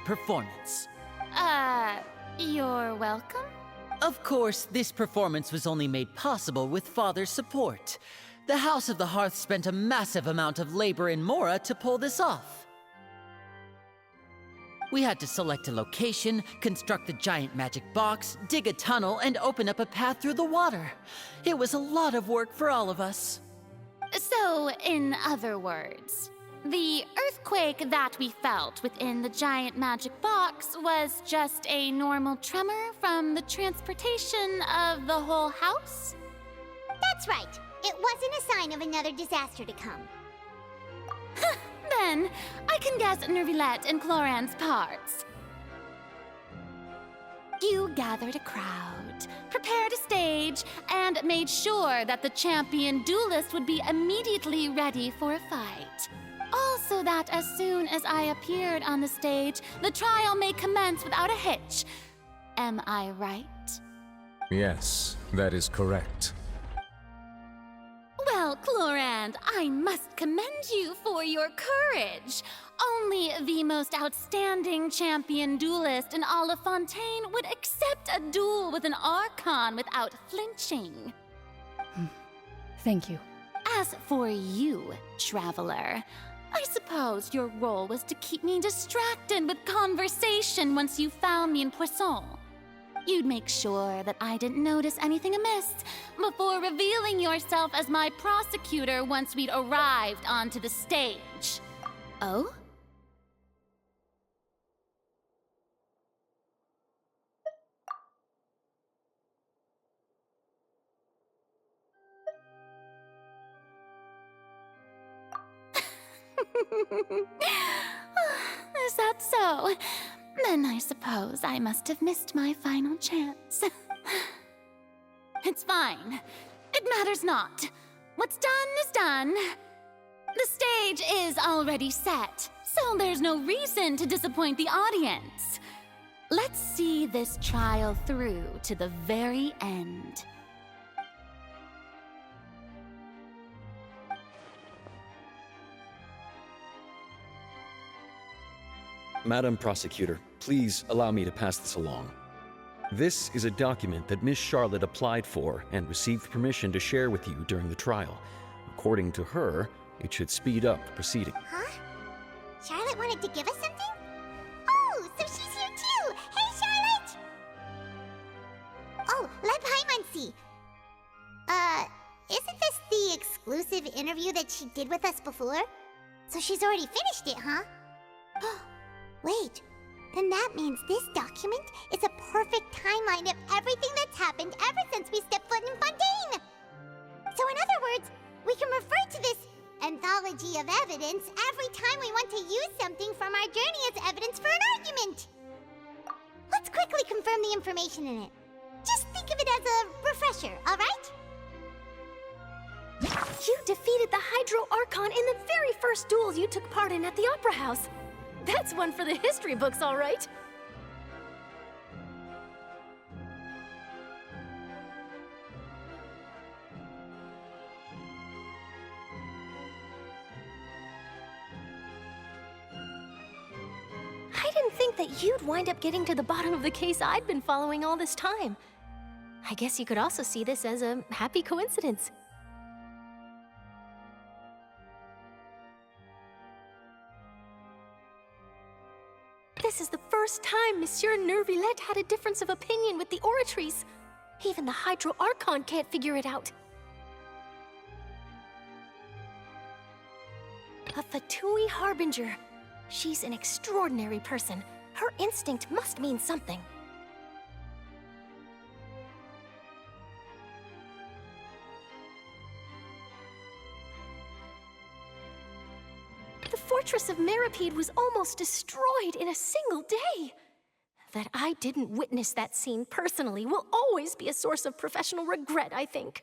performance. You're welcome? Of course, this performance was only made possible with Father's support. The House of the Hearth spent a massive amount of labor in Mora to pull this off. We had to select a location, construct the giant magic box, dig a tunnel, and open up a path through the water. It was a lot of work for all of us. So, in other words, the earthquake that we felt within the giant magic box was just a normal tremor from the transportation of the whole house? That's right. It wasn't a sign of another disaster to come. Then, I can guess Nervilette and Cloran's parts. You gathered a crowd, prepared a stage, and made sure that the champion duelist would be immediately ready for a fight. Also that as soon as I appeared on the stage, the trial may commence without a hitch. Am I right? Yes, that is correct. Well, Clorand, I must commend you for your courage. Only the most outstanding champion duelist in all of Fontaine would accept a duel with an Archon without flinching. Thank you. As for you, Traveler, I suppose your role was to keep me distracted with conversation once you found me in Poisson. You'd make sure that I didn't notice anything amiss before revealing yourself as my prosecutor once we'd arrived onto the stage. Oh? Is that so? Then I suppose I must have missed my final chance. It's fine. It matters not. What's done is done. The stage is already set, so there's no reason to disappoint the audience. Let's see this trial through to the very end. Madam Prosecutor, please allow me to pass this along. This is a document that Miss Charlotte applied for and received permission to share with you during the trial. According to her, it should speed up the proceeding. Huh? Charlotte wanted to give us something? Oh, so she's here too! Hey, Charlotte! Oh, Leb Hymancy. Isn't this the exclusive interview that she did with us before? So she's already finished it, huh? Wait, then that means this document is a perfect timeline of everything that's happened ever since we stepped foot in Fontaine! So in other words, we can refer to this anthology of evidence every time we want to use something from our journey as evidence for an argument! Let's quickly confirm the information in it. Just think of it as a refresher, alright? You defeated the Hydro Archon in the very first duel you took part in at the Opera House. That's one for the history books, all right. I didn't think that you'd wind up getting to the bottom of the case I'd been following all this time. I guess you could also see this as a happy coincidence. This is the first time Monsieur Nervilette had a difference of opinion with the Oratrice. Even the Hydro Archon can't figure it out. A Fatui Harbinger. She's an extraordinary person. Her instinct must mean something. The fortress of Meripede was almost destroyed in a single day. That I didn't witness that scene personally will always be a source of professional regret, I think.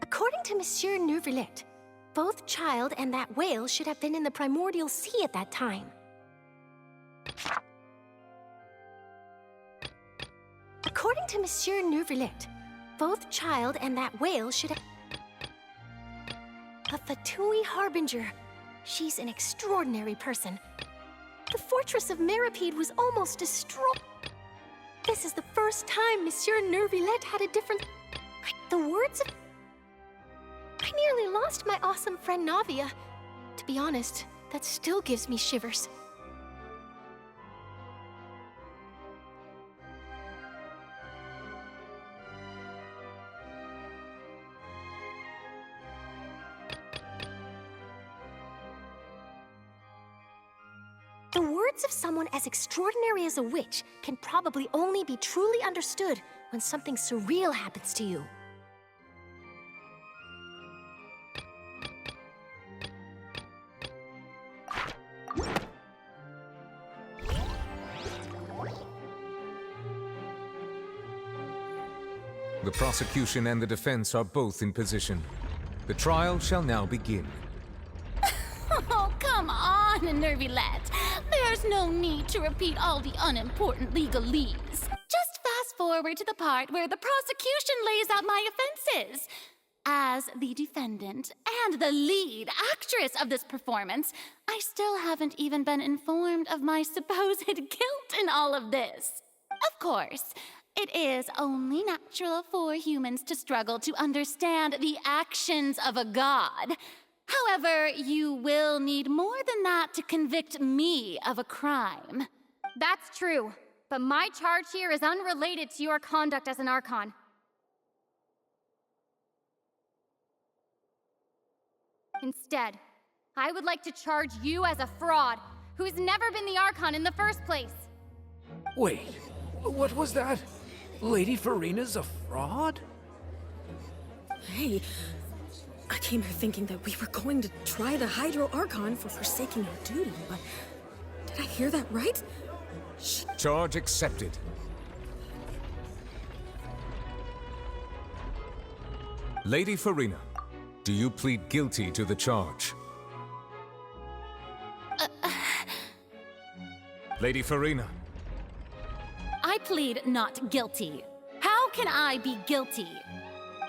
According to Monsieur Nervilette, both Child and that whale should have been in the primordial sea at that time. According to Monsieur Nervilette, both child and that whale should have... A Fatui Harbinger. She's an extraordinary person. The fortress of Mirapede was almost destroyed. This is the first time Monsieur Nervillette had a different... The words of... I nearly lost my awesome friend Navia. To be honest, that still gives me shivers. The words of someone as extraordinary as a witch can probably only be truly understood when something surreal happens to you. The prosecution and the defense are both in position. The trial shall now begin. Oh, come on, Nervillette. There's no need to repeat all the unimportant legalese. Just fast forward to the part where the prosecution lays out my offenses. As the defendant and the lead actress of this performance, I still haven't even been informed of my supposed guilt in all of this. Of course, it is only natural for humans to struggle to understand the actions of a god. However, you will need more than that to convict me of a crime. That's true, but my charge here is unrelated to your conduct as an Archon. Instead, I would like to charge you as a fraud who's never been the Archon in the first place. Wait, what was that? Lady Farina's a fraud? Hey, I came here thinking that we were going to try the Hydro Archon for forsaking our duty, but did I hear that right? Charge accepted. Lady Farina, do you plead guilty to the charge? Lady Farina. I plead not guilty. How can I be guilty?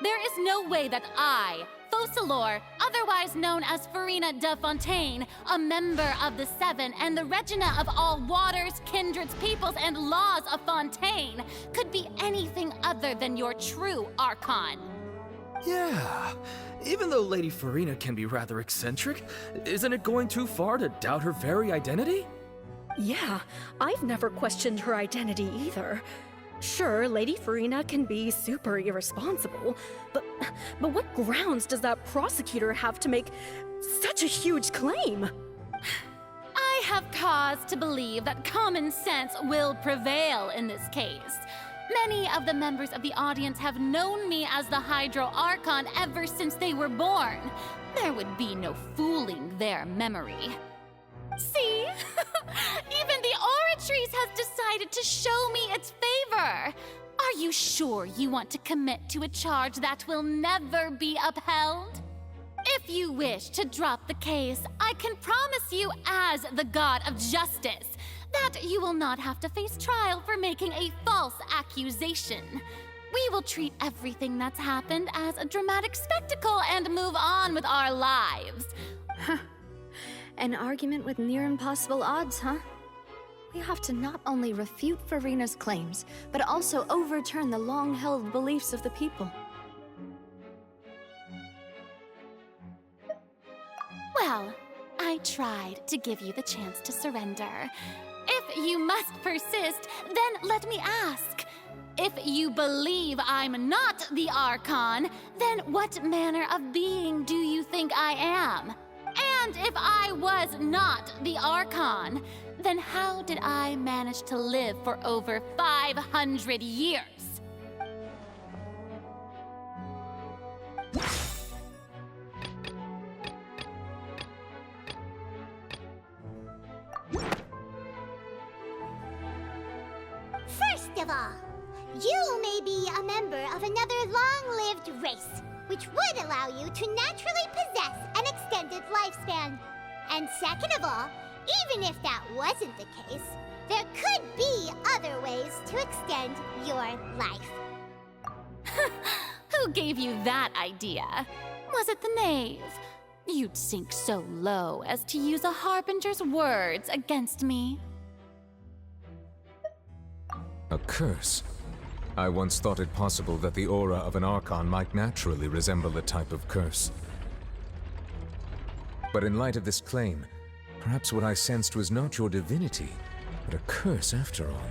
There is no way that I, Focalor, otherwise known as Farina de Fontaine, a member of the Seven and the Regina of all waters, kindreds, peoples, and laws of Fontaine, could be anything other than your true Archon. Yeah. Even though Lady Farina can be rather eccentric, isn't it going too far to doubt her very identity? Yeah, I've never questioned her identity either. Sure, Lady Farina can be super irresponsible, but what grounds does that prosecutor have to make such a huge claim? I have cause to believe that common sense will prevail in this case. Many of the members of the audience have known me as the Hydro Archon ever since they were born. There would be no fooling their memory. See? Even the Oratrice has decided to show me its favor. Are you sure you want to commit to a charge that will never be upheld? If you wish to drop the case, I can promise you as the God of Justice that you will not have to face trial for making a false accusation. We will treat everything that's happened as a dramatic spectacle and move on with our lives. An argument with near impossible odds, huh? We have to not only refute Farina's claims, but also overturn the long-held beliefs of the people. Well, I tried to give you the chance to surrender. If you must persist, then let me ask. If you believe I'm not the Archon, then what manner of being do you think I am? And if I was not the Archon, then how did I manage to live for over 500 years? First of all, you may be a member of another long-lived race, which would allow you to naturally possess an extended lifespan. And second of all, even if that wasn't the case, there could be other ways to extend your life. Who gave you that idea? Was it the knave? You'd sink so low as to use a harbinger's words against me. A curse? I once thought it possible that the aura of an Archon might naturally resemble a type of curse. But in light of this claim, perhaps what I sensed was not your divinity, but a curse after all.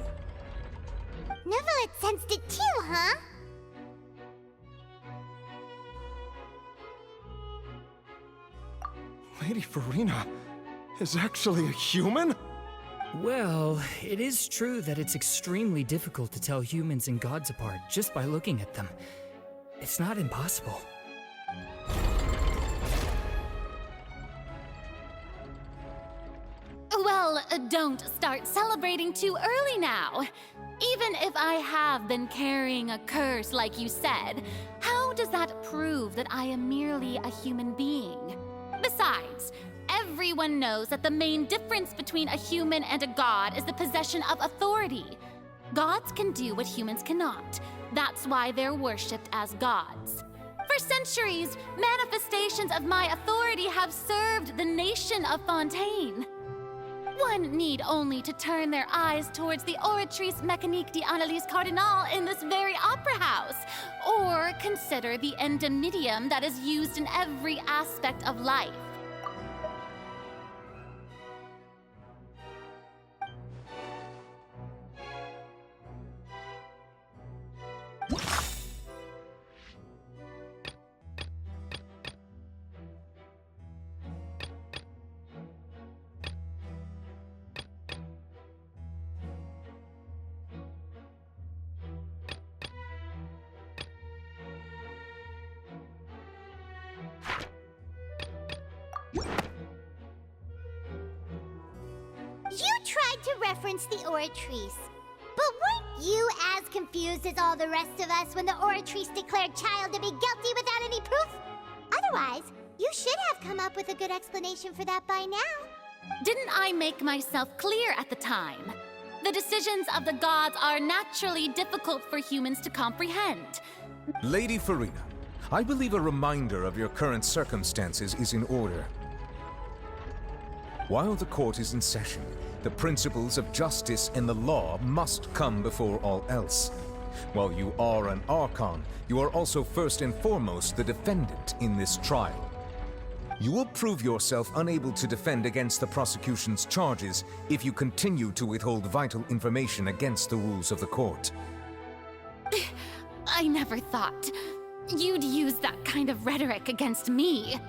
Neverlet sensed it too, huh? Lady Farina is actually a human? Well, it is true that it's extremely difficult to tell humans and gods apart just by looking at them. It's not impossible. Well, don't start celebrating too early now. Even if I have been carrying a curse like you said, how does that prove that I am merely a human being? Besides, everyone knows that the main difference between a human and a god is the possession of authority. Gods can do what humans cannot. That's why they're worshipped as gods. For centuries, manifestations of my authority have served the nation of Fontaine. One need only to turn their eyes towards the Oratrice Mécanique d'Analyse Cardinal in this very opera house, or consider the indemnitium that is used in every aspect of life. You tried to reference the Oratrice. But weren't you as confused as all the rest of us when the Oratrice declared Child to be guilty without any proof? Otherwise, you should have come up with a good explanation for that by now. Didn't I make myself clear at the time? The decisions of the gods are naturally difficult for humans to comprehend. Lady Farina, I believe a reminder of your current circumstances is in order. While the court is in session, the principles of justice and the law must come before all else. While you are an Archon, you are also first and foremost the defendant in this trial. You will prove yourself unable to defend against the prosecution's charges if you continue to withhold vital information against the rules of the court. I never thought you'd use that kind of rhetoric against me.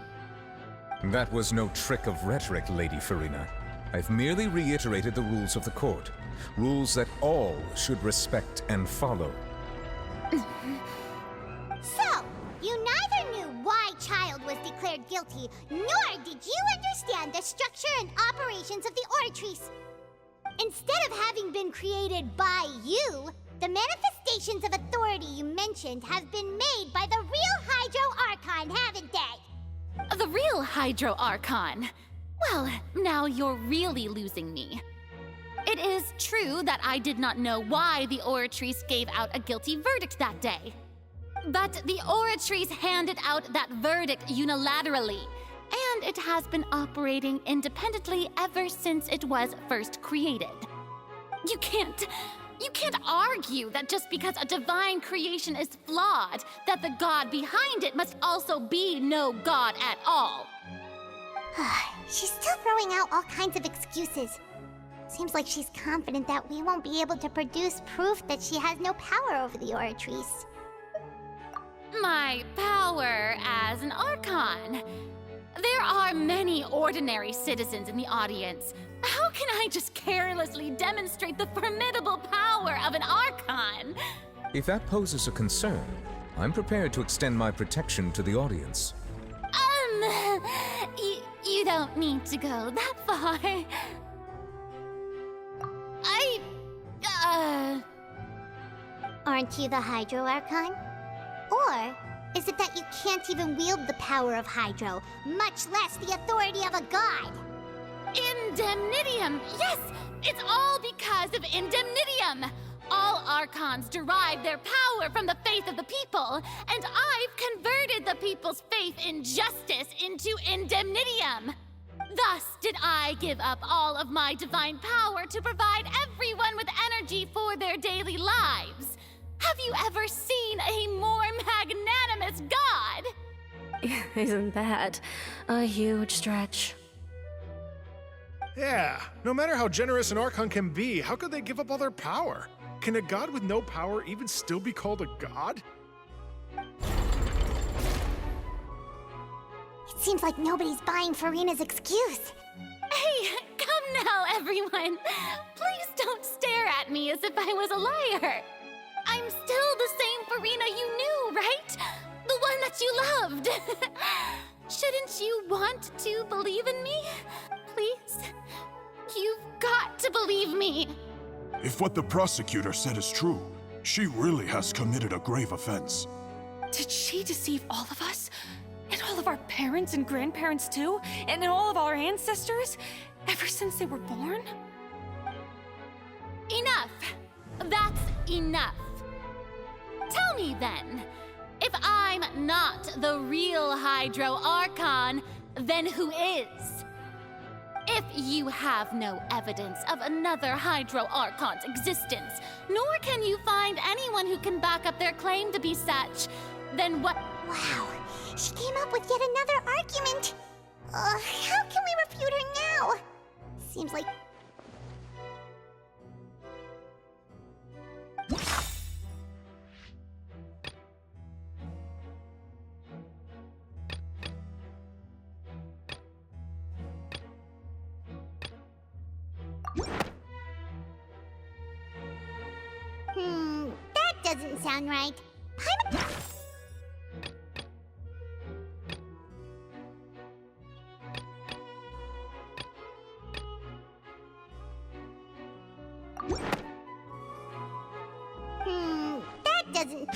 That was no trick of rhetoric, Lady Farina. I've merely reiterated the rules of the court. Rules that all should respect and follow. So, you neither knew why Child was declared guilty, nor did you understand the structure and operations of the Oratrice. Instead of having been created by you, the manifestations of authority you mentioned have been made by the real Hydro Archon, haven't they? The real Hydro Archon? Well, now you're really losing me. It is true that I did not know why the Oratrice gave out a guilty verdict that day. But the Oratrice handed out that verdict unilaterally, and it has been operating independently ever since it was first created. You can't argue that just because a divine creation is flawed, that the god behind it must also be no god at all. She's still throwing out all kinds of excuses. Seems like she's confident that we won't be able to produce proof that she has no power over the Oratrice. My power as an Archon. There are many ordinary citizens in the audience. How can I just carelessly demonstrate the formidable power of an Archon? If that poses a concern, I'm prepared to extend my protection to the audience. You don't need to go that far. Aren't you the Hydro Archon? Or is it that you can't even wield the power of Hydro, much less the authority of a god? Indemnitium! Yes! It's all because of Indemnitium! all Archons derive their power from the faith of the people, and I've converted the people's faith in justice into indemnitium. Thus did I give up all of my divine power to provide everyone with energy for their daily lives. Have you ever seen a more magnanimous god? Isn't that a huge stretch? Yeah, no matter how generous an Archon can be, how could they give up all their power? Can a god with no power even still be called a god? It seems like nobody's buying Farina's excuse. Hey, come now, everyone. Please don't stare at me as if I was a liar. I'm still the same Farina you knew, right? The one that you loved. Shouldn't you want to believe in me? Please? You've got to believe me. If what the prosecutor said is true, she really has committed a grave offense. Did she deceive all of us? And all of our parents and grandparents too? And all of our ancestors? Ever since they were born? Enough. That's enough. Tell me then, if I'm not the real Hydro Archon, then who is? If you have no evidence of another Hydro Archon's existence, nor can you find anyone who can back up their claim to be such, then what— Wow, she came up with yet another argument. How can we refute her now? Seems like... that doesn't sound right. That doesn't...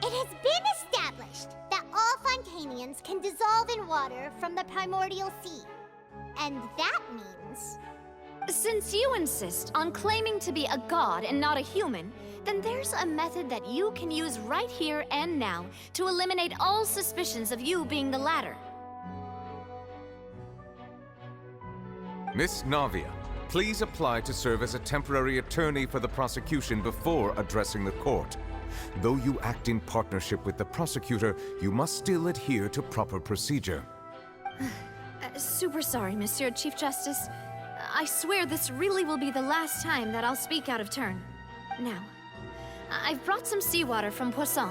It has been established that all Fontainians can dissolve in water from the primordial sea. And that means... Since you insist on claiming to be a god and not a human, then there's a method that you can use right here and now to eliminate all suspicions of you being the latter. Miss Navia, please apply to serve as a temporary attorney for the prosecution before addressing the court. Though you act in partnership with the prosecutor, you must still adhere to proper procedure. Super sorry, Monsieur Chief Justice. I swear this really will be the last time that I'll speak out of turn. Now, I've brought some seawater from Poisson.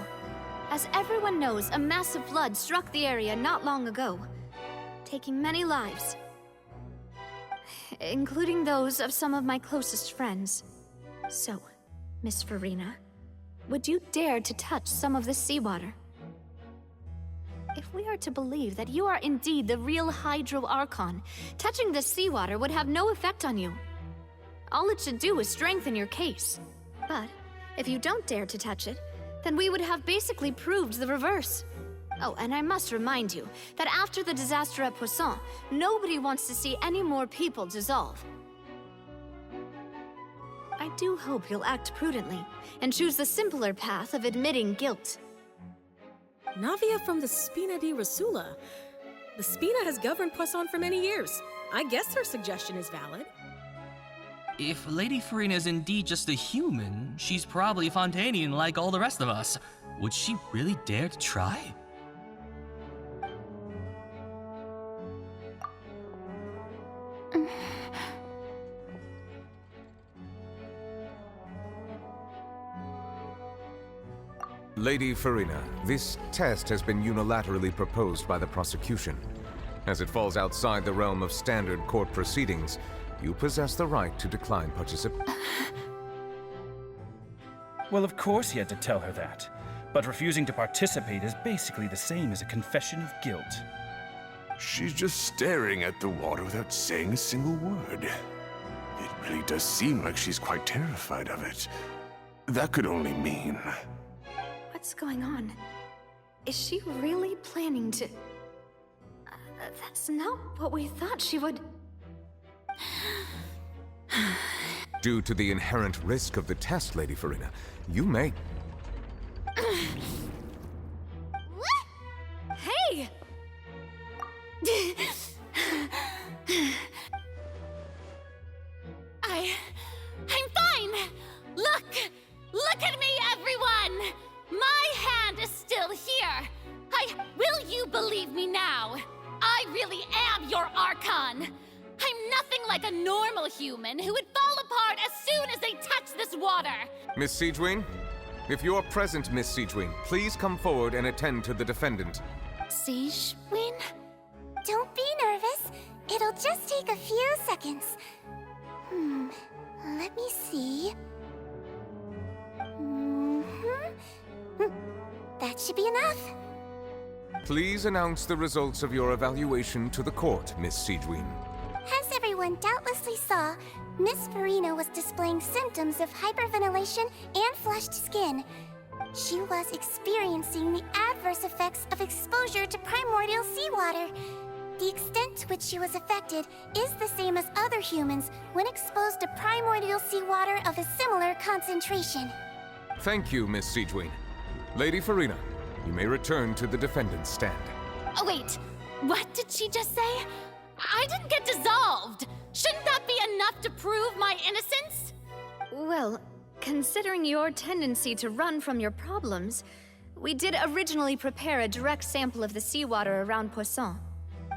As everyone knows, a massive flood struck the area not long ago, taking many lives, including those of some of my closest friends. So, Miss Farina, would you dare to touch some of this seawater? If we are to believe that you are indeed the real Hydro Archon, touching this seawater would have no effect on you. All it should do is strengthen your case. But if you don't dare to touch it, then we would have basically proved the reverse. Oh, and I must remind you that after the disaster at Poisson, nobody wants to see any more people dissolve. I do hope you'll act prudently and choose the simpler path of admitting guilt. Navia from the Spina di Rasula. The Spina has governed Poisson for many years. I guess her suggestion is valid. If Lady Farina is indeed just a human, she's probably Fontainian like all the rest of us. Would she really dare to try? Lady Farina, this test has been unilaterally proposed by the prosecution. As it falls outside the realm of standard court proceedings, you possess the right to decline participation. Well, of course he had to tell her that. But refusing to participate is basically the same as a confession of guilt. She's just staring at the water without saying a single word. It really does seem like she's quite terrified of it. That could only mean... What's going on? Is she really planning to... that's not what we thought she would... Due to the inherent risk of the test, Lady Farina, you may... Hey! I'm fine! Look at me, everyone! My hand is still here! Will you believe me now? I really am your Archon! I'm nothing like a normal human who would fall apart as soon as they touch this water! Miss Siegewien? If you are present, Miss Siegewien, please come forward and attend to the defendant. Siegewien? Don't be nervous. It'll just take a few seconds. Let me see. That should be enough. Please announce the results of your evaluation to the court, Miss Siegewien. As everyone doubtlessly saw, Miss Farina was displaying symptoms of hyperventilation and flushed skin. She was experiencing the adverse effects of exposure to primordial seawater. The extent to which she was affected is the same as other humans when exposed to primordial seawater of a similar concentration. Thank you, Miss Siegewien. Lady Farina, you may return to the defendant's stand. Oh, wait. What did she just say? I didn't get dissolved! Shouldn't that be enough to prove my innocence? Well, considering your tendency to run from your problems, we did originally prepare a direct sample of the seawater around Poisson.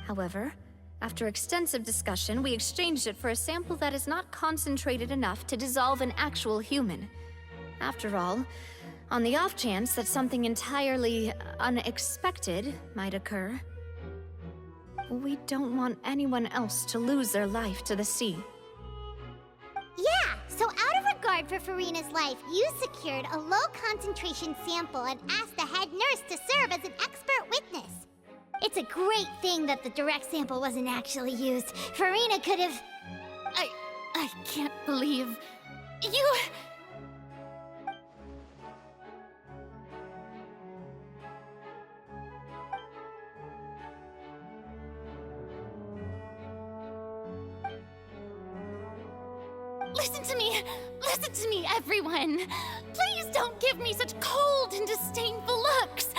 However, after extensive discussion, we exchanged it for a sample that is not concentrated enough to dissolve an actual human. After all, on the off chance that something entirely unexpected might occur, we don't want anyone else to lose their life to the sea. Yeah, so out of regard for Farina's life, you secured a low-concentration sample and asked the head nurse to serve as an expert witness. It's a great thing that the direct sample wasn't actually used. Farina could have... I can't believe... You... Listen to me, everyone! Please don't give me such cold and disdainful looks!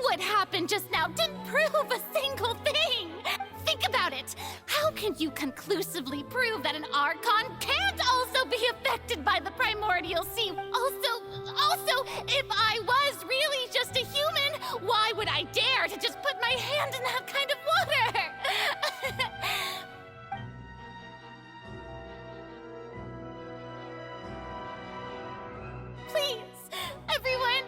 What happened just now didn't prove a single thing! Think about it! How can you conclusively prove that an Archon can't also be affected by the primordial sea? Also, if I was really just a human, why would I dare to just put my hand in that kind of water? Please, everyone,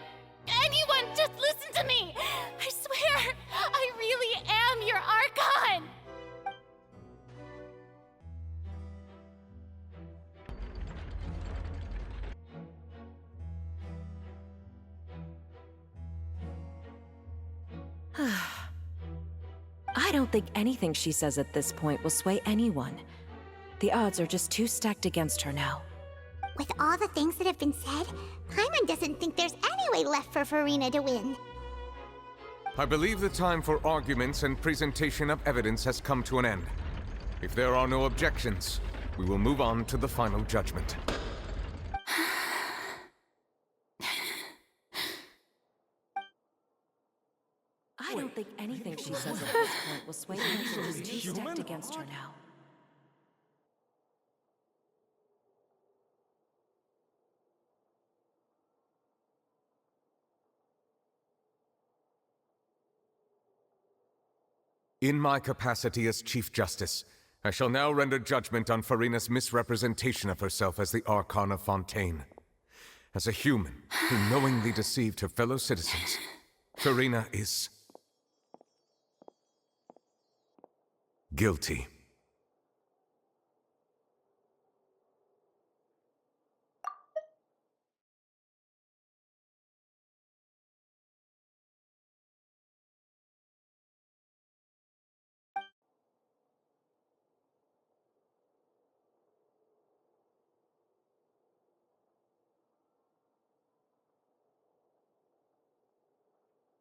anyone, just listen to me! I swear, I really am your Archon! I don't think anything she says at this point will sway anyone. The odds are just too stacked against her now. With all the things that have been said, Paimon doesn't think there's any way left for Farina to win. I believe the time for arguments and presentation of evidence has come to an end. If there are no objections, we will move on to the final judgment. I don't think anything she says at this point will sway anyone. She's too stacked against her now. In my capacity as Chief Justice, I shall now render judgment on Farina's misrepresentation of herself as the Archon of Fontaine. As a human who knowingly deceived her fellow citizens, Farina is... guilty.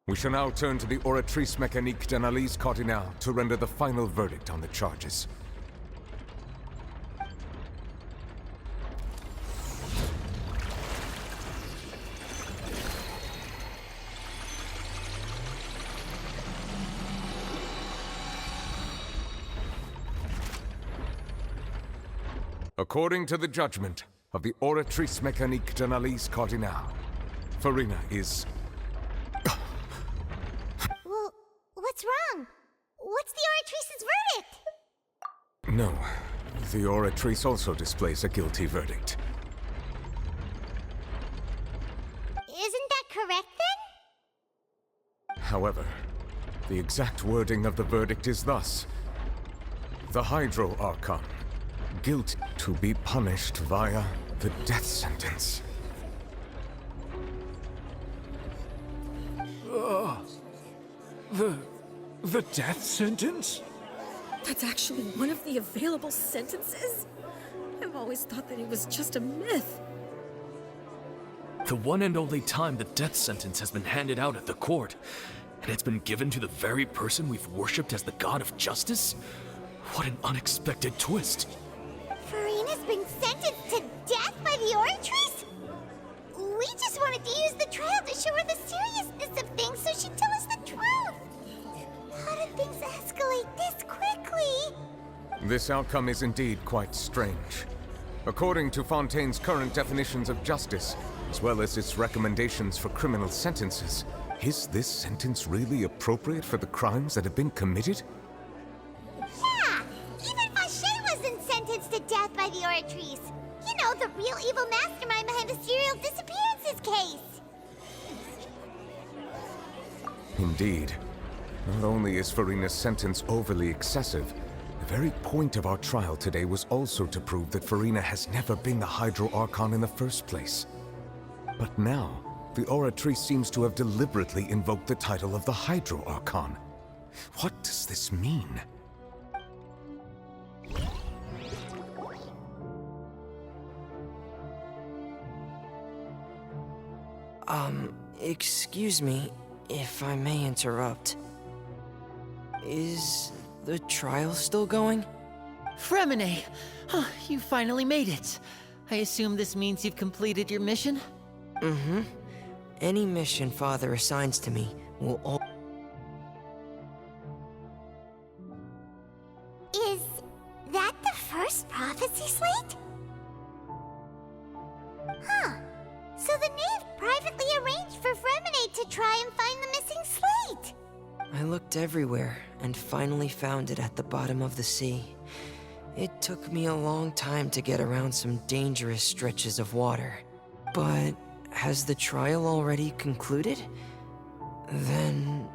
We shall now turn to the Oratrice Mécanique d'Analyse Cardinale to render the final verdict on the charges. According to the judgment of the Oratrice Mécanique d'Analyse Cardinale, Farina is... Well, what's wrong? What's the Oratrice's verdict? No, the Oratrice also displays a guilty verdict. Isn't that correct then? However, the exact wording of the verdict is thus: the Hydro Archon, guilty to be punished via the death sentence. The death sentence? That's actually one of the available sentences? I've always thought that it was just a myth. The one and only time the death sentence has been handed out at the court, and it's been given to the very person we've worshipped as the god of justice? What an unexpected twist. Farina's been sentenced to death by the Oratrice? We just wanted to use the trial to show her the seriousness of things so she'd tell us the truth. How did things escalate this quickly? This outcome is indeed quite strange. According to Fontaine's current definitions of justice, as well as its recommendations for criminal sentences, is this sentence really appropriate for the crimes that have been committed? Yeah! Even Fontaine wasn't sentenced to death by the Oratrice. You know, the real evil mastermind behind the serial disappearances case. Indeed. Not only is Farina's sentence overly excessive, the very point of our trial today was also to prove that Farina has never been the Hydro Archon in the first place. But now, the Oratrice seems to have deliberately invoked the title of the Hydro Archon. What does this mean? Excuse me, if I may interrupt. Is the trial still going? Fremine! You finally made it. I assume this means you've completed your mission? Mm-hmm. Any mission Father assigns to me will all... Is that the first prophecy slate? Huh. So the knave privately arranged for Fremine to try and find the missing slate. I looked everywhere and finally found it at the bottom of the sea. It took me a long time to get around some dangerous stretches of water. But has the trial already concluded? Then...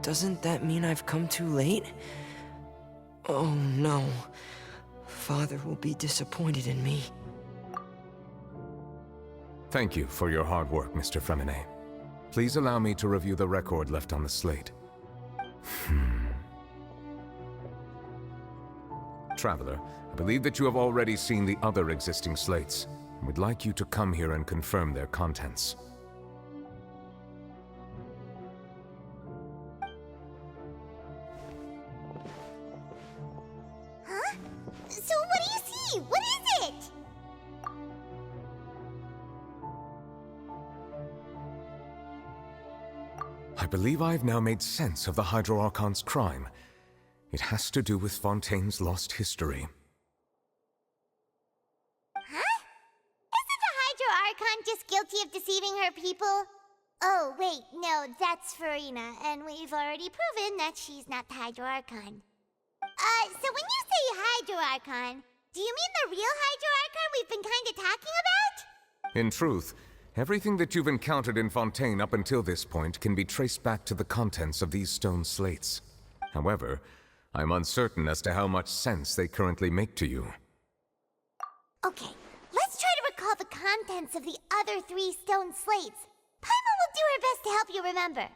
doesn't that mean I've come too late? Oh no. Father will be disappointed in me. Thank you for your hard work, Mr. Fremine. Please allow me to review the record left on the slate. Traveler, I believe that you have already seen the other existing slates, and would like you to come here and confirm their contents. Huh? So what do you see? What is it? I believe I have now made sense of the Hydro Archon's crime. It has to do with Fontaine's lost history. Huh? Isn't the Hydro Archon just guilty of deceiving her people? Oh, wait, no, that's Farina, and we've already proven that she's not the Hydro Archon. So when you say Hydro Archon, do you mean the real Hydro Archon we've been kinda talking about? In truth, everything that you've encountered in Fontaine up until this point can be traced back to the contents of these stone slates. However, I'm uncertain as to how much sense they currently make to you. Okay, let's try to recall the contents of the other 3 stone slates. Paimon will do her best to help you remember.